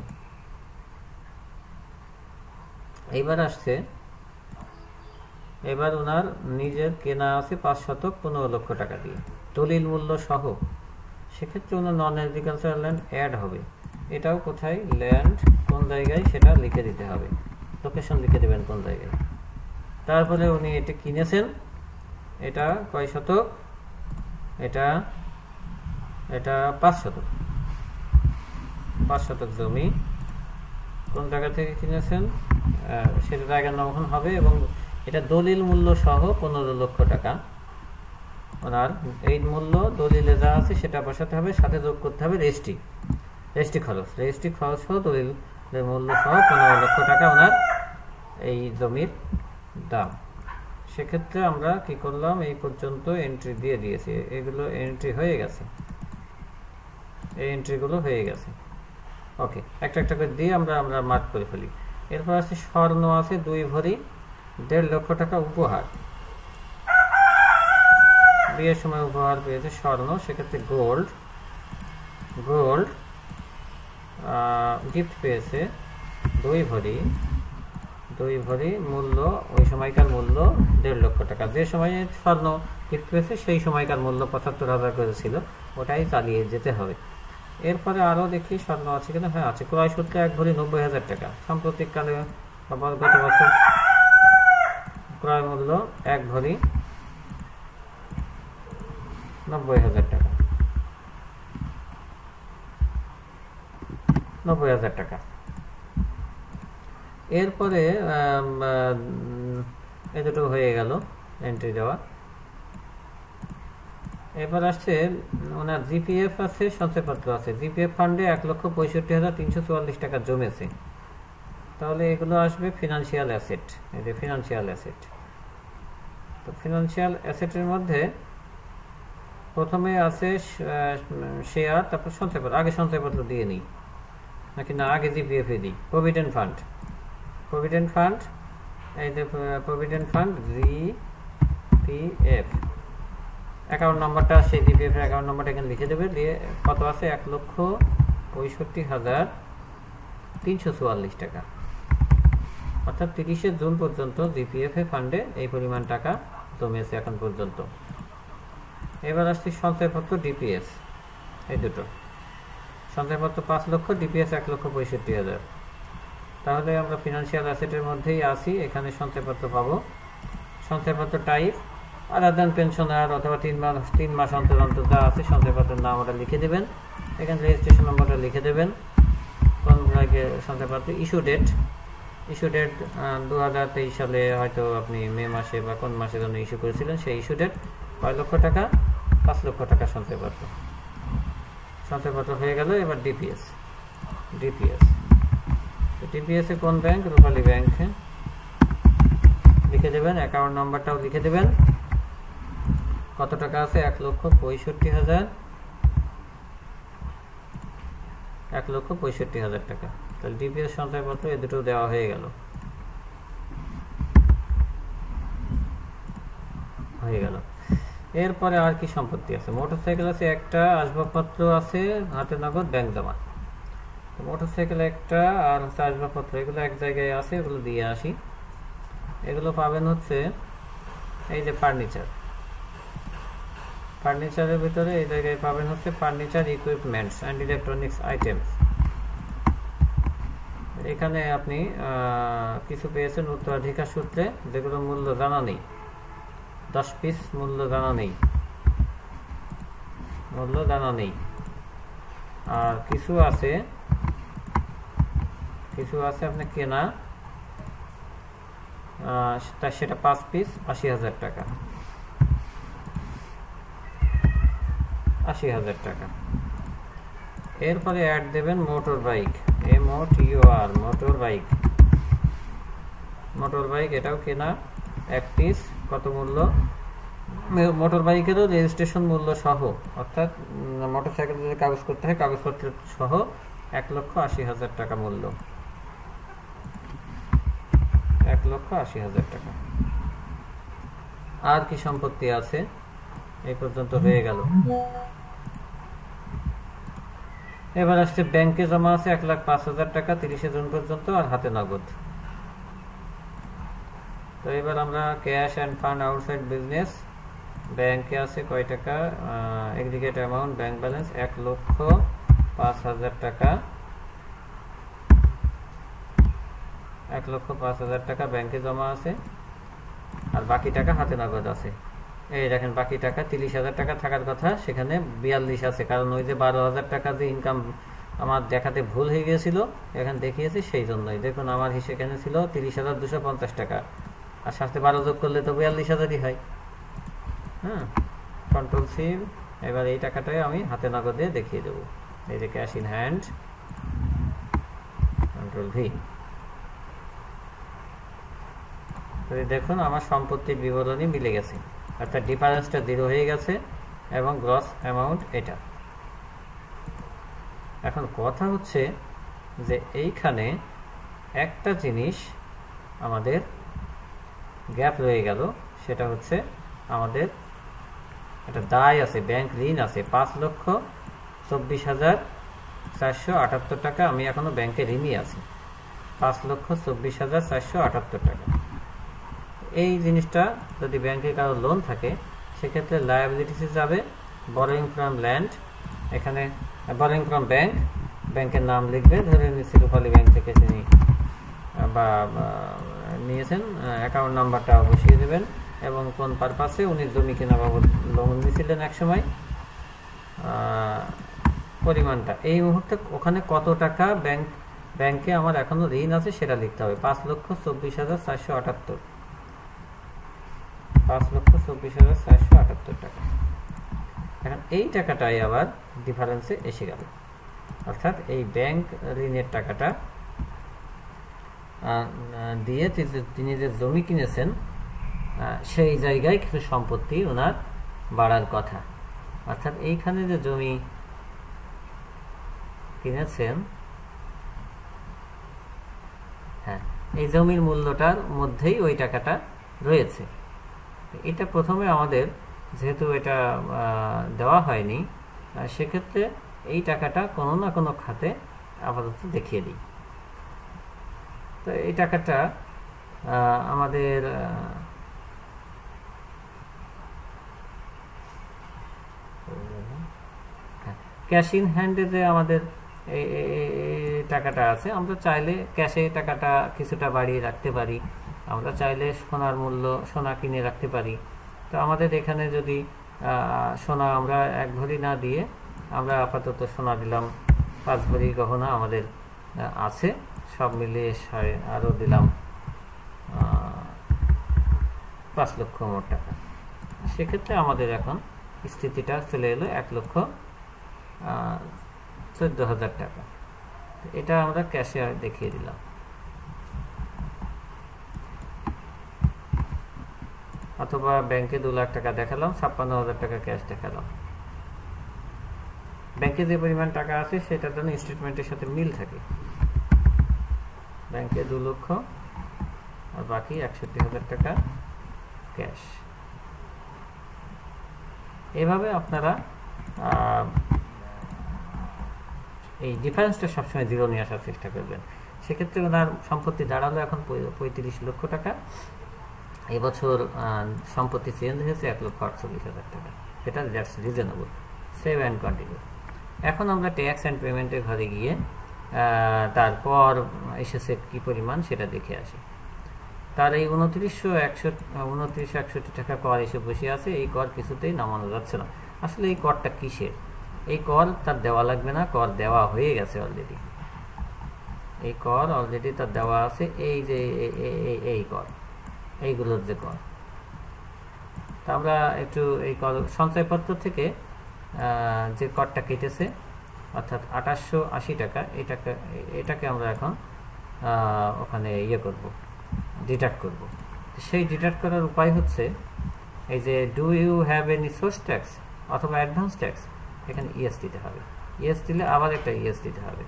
এবার ওনার নিজের কেনা আছে 5 শতক 15 লক্ষ টাকা দিয়ে, দলিল মূল্য সহ। সেক্ষেত্রে ওনার নন এগ্রিকালচারাল ল্যান্ড অ্যাড হবে। এটাও কোথায়, ল্যান্ড কোন জায়গায় সেটা লিখে দিতে হবে, লোকেশন লিখে দেবেন কোন জায়গায়। তারপরে উনি এটা কিনেছেন, এটা কয় শতক, এটা 5 শতক, 5 শতক জমি কোন জায়গা থেকে কিনেছেন সেটা জায়গার নাম ওখানে হবে, এবং এটা দলিল মূল্য সহ 15 লক্ষ টাকা। ওনার এই মূল্য দলিলে যা আছে সেটা বসাতে হবে, সাথে যোগ করতে হবে রেজিস্ট্রি খরচ সহ দলিলের মূল্য সহ 15 লক্ষ টাকা ওনার এই জমির দাম। সেক্ষেত্রে আমরা কি করলাম, এই পর্যন্ত এন্ট্রি দিয়ে দিয়েছি। এগুলো এন্ট্রি হয়ে গেছে, এই এন্ট্রিগুলো হয়ে গেছে। ওকে, একটা করে দিয়ে আমরা মার্ক করে ফেলি। এরপর আছে স্বর্ণ আছে 2 ভরি, 1.5 লক্ষ টাকা উপহার, বিয়ের সময় উপহার পেয়েছে স্বর্ণ। সেক্ষেত্রে গোল্ড গিফট পেয়েছে 2 ভরি, মূল্য ওই সময়কার মূল্য 1.5 লক্ষ টাকা। যে সময়ে স্বর্ণ গিফট পেয়েছে সেই সময়কার মূল্য 75,000 করে ছিল, ওটাই চালিয়ে যেতে হবে। এরপরে আরো দেখি স্বর্ণ আছে কিনা। হ্যাঁ আছে, ক্রয় সূত্রে 1 ভরি 90,000 টাকা। সাম্প্রতিককালে গত বছর ক্রয় মূল্য 1 ভরি 90,000 টাকা, 90,000 টাকা। এরপরে এই দুটো হয়ে গেল এন্ট্রি দেওয়া। এবার আসছে ওনার জিপিএফ আছে, সঞ্চয়পত্র আছে। জিপিএফ ফান্ডে 1,65,344 টাকা জমেছে, তাহলে এগুলো আসবে ফিনান্সিয়াল অ্যাসেট। এই যে ফিনান্সিয়াল অ্যাসেট, তো ফিনান্সিয়াল অ্যাসেটের মধ্যে প্রথমে আছে শেয়ার, তারপর সঞ্চয়পত্র। আগে সঞ্চয়পত্র দিয়ে নিই নাকি না, আগে জিপিএফ এ দিই। প্রভিডেন্ট ফান্ড, এই যে প্রভিডেন্ট ফান্ড জিপিএফ, অ্যাকাউন্ট নাম্বারটা সেই জিপিএফ এর অ্যাকাউন্ট নাম্বারটা এখানে লিখে দেবে। দিয়ে কত আছে, 1,65,344 টাকা, অর্থাৎ 30শে জুন পর্যন্ত জিপিএফ এ ফান্ডে এই পরিমাণ টাকা জমেছে এখন পর্যন্ত। এবার আসছে সঞ্চয়পত্র ডিপিএস, এই দুটো। সঞ্চয়পত্র 5 লক্ষ, ডিপিএস 1,65,000। তাহলে আমরা ফিনান্সিয়াল অ্যাসেটের মধ্যেই আসি, এখানে সঞ্চয়পত্র পাবো। সঞ্চয়পত্র টাইপ আদার দেন পেনশনার, অথবা 3 মাস অন্তর অন্তর যা আছে সঞ্চয়পত্রের নাম ওটা লিখে দেবেন। এখানে রেজিস্ট্রেশন নম্বরটা লিখে দেবেন। কোন সঞ্চয়পত্র ইস্যু ডেট 2023 সালে, হয়তো আপনি মে মাসে বা কোন মাসে জন্য ইস্যু করেছিলেন, সেই ইস্যু ডেট। 5 লক্ষ টাকা, 5 লক্ষ টাকা সঞ্চয়পত্র হয়ে গেল। এবার ডিপিএস এ কোন ব্যাংক, রূপালী ব্যাংক লিখে দেবেন। অ্যাকাউন্ট নাম্বারটাও লিখে দেবেন। কত টাকা আছে, 1,65,000 টাকা। তাহলে ডিপিএস সঞ্চয়পত্র এই দুটো দেওয়া হয়ে গেল। এরপরে আর কি সম্পত্তি আছে, মোটরসাইকেল আছে একটা, আসবাবপত্র আছে, হাতে নগদ, ব্যাংক জমা। মোটরসাইকেল একটা আর হচ্ছে আসবাবপত্র, এগুলো এক জায়গায় আছে, এগুলো দিয়ে আসি। এগুলো পাবেন হচ্ছে এই যে ফার্নিচারের ভিতরে এই জায়গায় পাবেন হচ্ছে furniture equipments and electronics items. এখানে আপনি কিছু পেয়েছেন উত্তরাধিকার সূত্রে, যেগুলো মূল্য জানা নেই। 10 পিস মূল্য জানা নেই। আর কিছু আছে আপনি কেনা, সেটা 5 পিস 80,000 টাকা। 80,000 টাকা। এরপরে অ্যাড দেবেন motor bike, MOTOR, motor bike. Motor bike এটাও কেনা, এক পিস। কত মূল্য? মোটর বাইকেরও রেজিস্ট্রেশন মূল্য সহ, অর্থাৎ মোটরসাইকেল যদি কাগজ করতে হয় কাগজপত্র সহ 1,80,000 টাকা মূল্য। 1,80,000 টাকা। আর কি সম্পত্তি আছে? এই পর্যন্ত হয়ে গেল। এবার আসছে ব্যাংকে জমা আছে 1,05,000 টাকা 30 জুন পর্যন্ত, আর হাতে নগদ। তো এবার আমরা cash and fund outside business, ব্যাংকে আছে কয় টাকা? এগ্রিগেট অ্যামাউন্ট ব্যাংক ব্যালেন্স 1,05,000 টাকা। 1,05,000 টাকা ব্যাংকে জমা আছে, আর বাকি টাকা হাতে নগদ আছে। এই দেখেন বাকি টাকা 30,000 টাকা থাকার কথা, সেখানে 42 আছে, কারণ ওই যে 12,000 টাকা যে ইনকাম আমার দেখাতে ভুল হয়ে গিয়েছিল, এখানে দেখিয়েছি সেই জন্যই। দেখুন আমার হিসেবে এখানে ছিল 30,250 টাকা, আর সাথে 12 যোগ করলে তো 42,000ই হয়। হ্যাঁ, কন্ট্রোল সি। এবার এই টাকাটাই আমি হাতে নগদে দেখিয়ে দেবো। এই যে cash in hand, control V. দেখুন আমার সম্পত্তির বিবরণী মিলে গেছে, অর্থাৎ ডিফারেন্সটা 0 হয়ে গেছে, এবং গ্রস অ্যামাউন্ট এটা। এখন কথা হচ্ছে যে এইখানে একটা জিনিস আমাদের গ্যাপ রয়ে গেল, সেটা হচ্ছে আমাদের একটা দায় আছে, ব্যাংক ঋণ আছে 5,24,478 টাকা। আমি এখনো ব্যাংকে ঋণই আছি 5,24,478 টাকা। এই জিনিসটা যদি ব্যাংকে কারো লোন থাকে, সেক্ষেত্রে লায়াবিলিটিসে যাবে, বরোয়িং ফ্রম ল্যান্ড, এখানে বরোয়িং ফ্রম ব্যাংক, ব্যাংকের নাম লিখবে, ধরে নিচ্ছি রূপালী ব্যাংক থেকে তিনি বা নিয়েছেন, অ্যাকাউন্ট নাম্বারটা বসিয়ে দেবেন, এবং কোন পারপাসে উনি জমি কেনা বাবদ লোন নিয়েছিলেন এক সময়, পরিমাণটা এই মুহূর্তে ওখানে কত টাকা ব্যাংকে আমার এখনো ঋণ আছে সেটা লিখতে হবে। 5,24,478, 5,24,478 টাকা। এখন এই টাকাটাই আবার ডিফারেন্সে এসে গেল, অর্থাৎ এই ব্যাংক ঋণের টাকাটা দিয়ে তিনি যে জমি কিনেছেন সেই জায়গায় কিছু সম্পত্তি ওনার বাড়ার কথা। অর্থাৎ এইখানে যে জমি কিনেছেন, হ্যাঁ, এই জমির মূল্যটার মধ্যেই ওই টাকাটা রয়েছে। এটা প্রথমে আমাদের যেহেতু এটা দেওয়া হয়নি, সেক্ষেত্রে এই টাকাটা কোনো না কোনো খাতে আপাতত দেখিয়ে দিই। তো এই টাকাটা আমাদের ক্যাশ ইন হ্যান্ডে যে আমাদের এই টাকাটা আছে, আমরা চাইলে ক্যাশে টাকাটা কিছুটা বাড়িয়ে রাখতে পারি, আমরা চাইলে সোনার মূল্য সোনা কিনে রাখতে পারি। তো আমাদের এখানে যদি সোনা আমরা 1 ভরি না দিয়ে আমরা আপাতত সোনা দিলাম 5 ভরি গহনা আমাদের আছে, সব মিলিয়ে আরও দিলাম 5 লক্ষ মোট টাকা। সেক্ষেত্রে আমাদের এখন স্থিতিটা চলে এলো 1,14,000 টাকা। এটা আমরা ক্যাশে দেখিয়ে দিলাম। অথবা ব্যাংকে 2 লাখ টাকা দেখালাম, 56,000 টাকা ক্যাশ দেখালাম। ব্যাংকে যে পরিমাণ টাকা আছে সেটার জন্য স্টেটমেন্টের সাথে মিল থাকে। ব্যাংকে 2 লক্ষ আর বাকি 61,000 টাকা ক্যাশ। এভাবে আপনারা এই ডিফারেন্সটা সবসময় 0 নিয়ে আসার চেষ্টা করবেন। সেক্ষেত্রে ওনার সম্পত্তি দাঁড়ালো এখন 35 লক্ষ টাকা। এবছর সম্পত্তি চেঞ্জ হয়েছে 1,48,000 টাকা। এটা that's reasonable. Save and continue. এখন আমরা ট্যাক্স অ্যান্ড পেমেন্টের ঘরে গিয়ে তারপর এসেছে কি পরিমাণ সেটা দেখে আসি। তার এই 29,61 টাকা কর এসে বসে আছে। এই কর কিছুতেই নামানো যাচ্ছে না। আসলে এই করটা কিসের? এই কর তার দেওয়া লাগবে না, কর দেওয়া হয়ে গেছে অলরেডি। এই কর অলরেডি তার দেওয়া আছে। এই যে এই কর, এইগুলোর যে কর, তা আমরা একটু এই কর সঞ্চয়পত্র থেকে যে করটা কেটেছে অর্থাৎ 2880 টাকা, এটাকে আমরা এখন ওখানে ইয়ে করব, ডিডাক্ট করব। সেই ডিডাক্ট করার উপায় হচ্ছে এই যে do you have any source tax অথবা অ্যাডভান্স ট্যাক্স, এখানে ইয়েস দিতে হবে। ইয়েস দিলে আবার একটা ইয়েস দিতে হবে।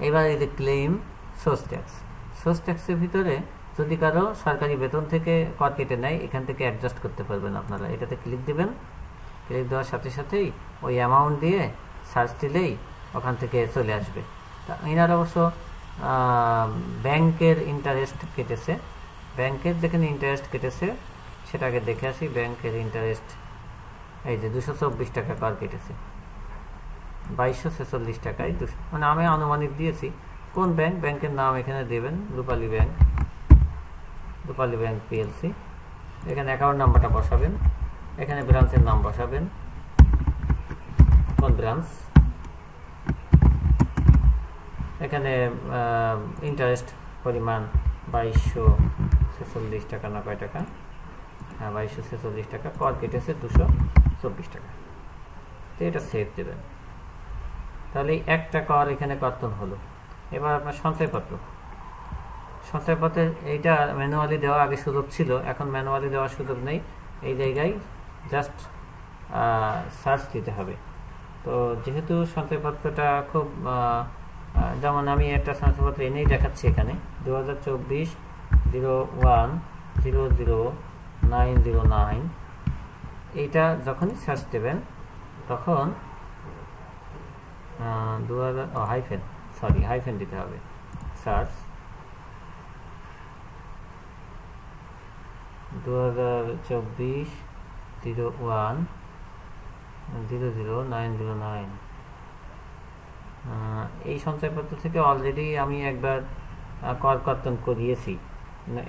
এবার এই যে ক্লেম সোর্স ট্যাক্স, সোর্স ট্যাক্সের ভিতরে যদি কারো সরকারি বেতন থেকে কর কেটে নেয়, এখান থেকে অ্যাডজাস্ট করতে পারবেন আপনারা। এটাতে ক্লিক দিবেন, ক্লিক দেওয়ার সাথে সাথেই ওই অ্যামাউন্ট দিয়ে সার্চ দিলেই ওখান থেকে চলে আসবে। তা এনার অবশ্য ব্যাংকের ইন্টারেস্ট কেটেছে, ব্যাংকের যেখানে ইন্টারেস্ট কেটেছে সেটাকে দেখে আসি। ব্যাংকের ইন্টারেস্ট এই যে 224 টাকা কর কেটেছে, 2246 টাকায়, মানে আমি আনুমানিক দিয়েছি। কোন ব্যাংক, ব্যাংকের নাম এখানে দেবেন, রূপালী ব্যাংক, রূপালী ব্যাংক পিএলসি। এখানে অ্যাকাউন্ট নাম্বারটা বসাবেন, এখানে ব্রাঞ্চের নাম বসাবেন, কোন ব্রাঞ্চ, এখানে ইন্টারেস্ট পরিমাণ 2246 টাকা না কয় টাকা, হ্যাঁ 2246 টাকা, কর কেটেছে 224 টাকা। তো এটা সেভ দেবেন, তাহলে একটা কর এখানে কর্তন হলো। এবার আপনার সঞ্চয়পত্র, সঞ্চয়পত্রের এইটা ম্যানুয়ালি দেওয়া আগে সুযোগ ছিল, এখন ম্যানুয়ালি দেওয়ার সুযোগ নেই। এই জায়গায় জাস্ট সার্চ দিতে হবে। তো যেহেতু সঞ্চয়পত্রটা খুব যেমন আমি একটা সঞ্চয়পত্র এনেই দেখাচ্ছি এখানে 2024-01-00909, এইটা যখনই সার্চ দেবেন তখন হাইফেন দিতে হবে, সার্চ 2024-01-00909। এই সঞ্চয়পত্র থেকে অলরেডি আমি একবার কর কর্তন করিয়েছি,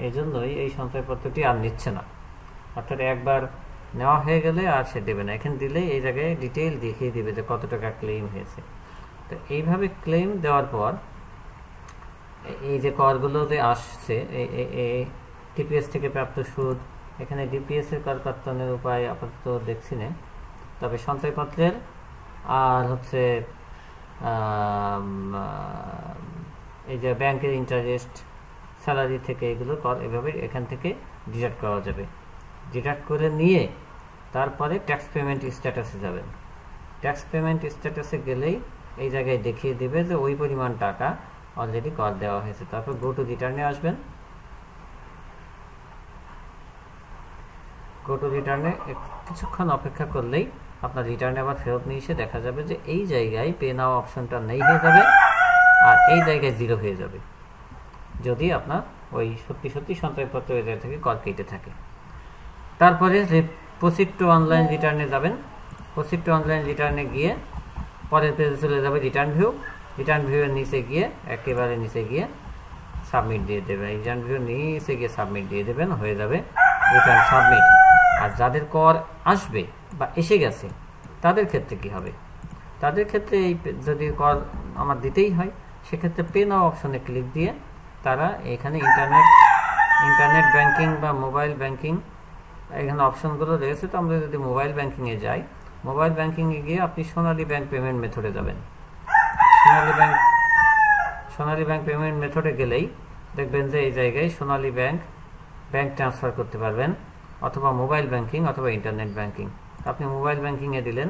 এজন্যই এই সঞ্চয়পত্রটি আর নিচ্ছে না। অর্থাৎ একবার নেওয়া হয়ে গেলে আর সে দেবে না, এখানে দিলে এই জায়গায় ডিটেইল দেখিয়ে দেবে যে কত টাকা ক্লেম হয়েছে। তো এইভাবে ক্লেম দেওয়ার পর এই যে করগুলো যে আসছে, টিপিএস থেকে প্রাপ্ত সুদ, এখানে ডিপিএস এর কর কর্তনের উপায় আপাতত দেখছি না, তবে সঞ্চয়পত্রের আর হচ্ছে এই যে ব্যাংকের ইন্টারেস্ট, স্যালারি থেকে এগুলো কর এভাবে এখান থেকে ডিডাক্ট করা যাবে। ডিডাক্ট করে নিয়ে তারপরে ট্যাক্স পেমেন্ট স্ট্যাটাসে যাবেন। ট্যাক্স পেমেন্ট স্ট্যাটাসে গেলেই এই জায়গায় দেখিয়ে দেবে যে ওই পরিমাণ টাকা অলরেডি কর দেওয়া হয়েছে। তারপর গো টু রিটার্নে আসবেন, গো টু রিটার্নে কিছুক্ষণ অপেক্ষা করলেই আপনার রিটার্নে আবার ফেরত নিয়ে এসে দেখা যাবে যে এই জায়গায় পে নাও অপশনটা নেই হয়ে যাবে আর এই জায়গায় 0 হয়ে যাবে, যদি আপনার ওই সত্যি সত্যি সঞ্চয়পত্র এই জায়গা থেকে কর কেটে থাকে। তারপরে প্রসিড টু অনলাইন রিটার্নে যাবেন। প্রসিড টু অনলাইন রিটার্নে গিয়ে পরের পেজে চলে যাবে রিটার্ন ভিউ। রিটার্ন ভিউয়ের নিচে গিয়ে একেবারে নিচে গিয়ে সাবমিট দিয়ে দেবেন। রিটার্ন ভিউ নিচে গিয়ে সাবমিট দিয়ে দেবেন, হয়ে যাবে রিটার্ন সাবমিট। আর যাদের কর আসবে বা এসে গেছে তাদের ক্ষেত্রে কি হবে? তাদের ক্ষেত্রে এই যদি কর আমার দিতেই হয় সেক্ষেত্রে পে নাও অপশনে ক্লিক দিয়ে তারা এখানে ইন্টারনেট ব্যাংকিং বা মোবাইল ব্যাংকিং এখানে অপশনগুলো রয়েছে। তো আমরা যদি মোবাইল ব্যাংকিংয়ে যাই, মোবাইল ব্যাংকিংয়ে গিয়ে আপনি সোনালী ব্যাংক পেমেন্ট মেথডে যাবেন। সোনালী ব্যাংক পেমেন্ট মেথডে গেলেই দেখবেন যে এই জায়গায় সোনালী ব্যাংক ট্রান্সফার করতে পারবেন, অথবা মোবাইল ব্যাংকিং অথবা ইন্টারনেট ব্যাংকিং। আপনি মোবাইল ব্যাংকিংয়ে দিলেন,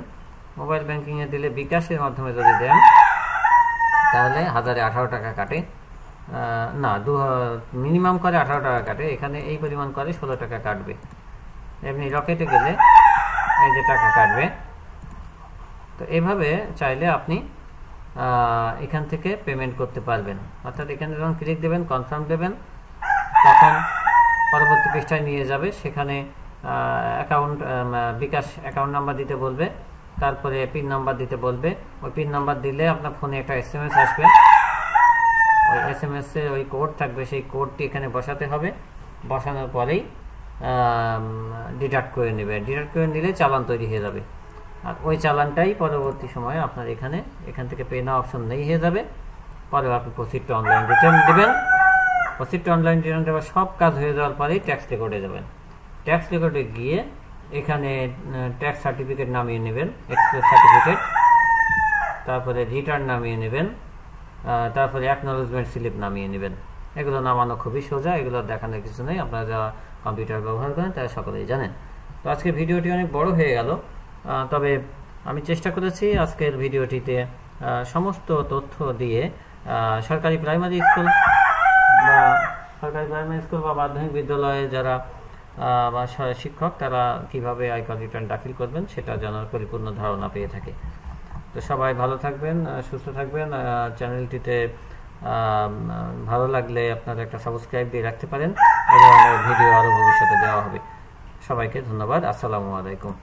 মোবাইল ব্যাংকিংয়ে দিলে বিকাশের মাধ্যমে যদি দেন তাহলে 1018 টাকা কাটে, না মিনিমাম করে 18 টাকা কাটে, এখানে এই পরিমাণ করে 16 টাকা কাটবে। এমনি রকেটে গেলে এই যে টাকা কাটবে। তো এভাবে চাইলে আপনি এখান থেকে পেমেন্ট করতে পারবেন। অর্থাৎ এখানে যখন ক্লিক দেবেন, কনফার্ম দেবেন, তখন পরবর্তী পৃষ্ঠায় নিয়ে যাবে। সেখানে অ্যাকাউন্ট বিকাশ অ্যাকাউন্ট নাম্বার দিতে বলবে, তারপরে পিন নাম্বার দিতে বলবে। ওই পিন নাম্বার দিলে আপনার ফোনে একটা SMS আসবে, ওই SMS এ ওই কোড থাকবে, সেই কোডটি এখানে বসাতে হবে। বসানোর পরেই ডিডাক্ট করে নেবে। ডিডাক্ট করে নিলে চালান তৈরি হয়ে যাবে। আর ওই চালানটাই পরবর্তী সময়ে আপনার এখান থেকে পে নাও অপশন নেই হয়ে যাবে। পরে আপনি প্রসিড টু অনলাইন রিটার্ন দেবেন। প্রসিড টু অনলাইন রিটার্ন দেওয়ার সব কাজ হয়ে যাওয়ার পরেই ট্যাক্স রেকর্ডে যাবেন। ট্যাক্স রেকর্ডে গিয়ে এখানে ট্যাক্স সার্টিফিকেট নামিয়ে নেবেন, এক্সপ্রেস সার্টিফিকেট, তারপরে রিটার্ন নামিয়ে নেবেন, তারপরে অ্যাকনোলেজমেন্ট স্লিপ নামিয়ে নেবেন। এগুলো নামানো খুবই সোজা, এগুলো দেখানোর কিছু নেই, আপনারা যারা কম্পিউটার ব্যবহার করেন তারা সকলেই জানেন। তো আজকে ভিডিওটি অনেক বড় হয়ে গেল, তবে আমি চেষ্টা করেছি আজকের ভিডিওটিতে সমস্ত তথ্য দিয়ে সরকারি প্রাইমারি স্কুল বা মাধ্যমিক বিদ্যালয়ে যারা বা শিক্ষক তারা কিভাবে আয়কর রিটার্ন দাখিল করবেন সেটা জানার পরিপূর্ণ ধারণা পেয়ে থাকে। তো সবাই ভালো থাকবেন, সুস্থ থাকবেন। চ্যানেলটিতে ভালো লাগলে আপনারা একটা সাবস্ক্রাইব দিয়ে রাখতে পারেন এবং ভিডিও আরও ভবিষ্যতে দেওয়া হবে। সবাইকে ধন্যবাদ। আসসালামু আলাইকুম।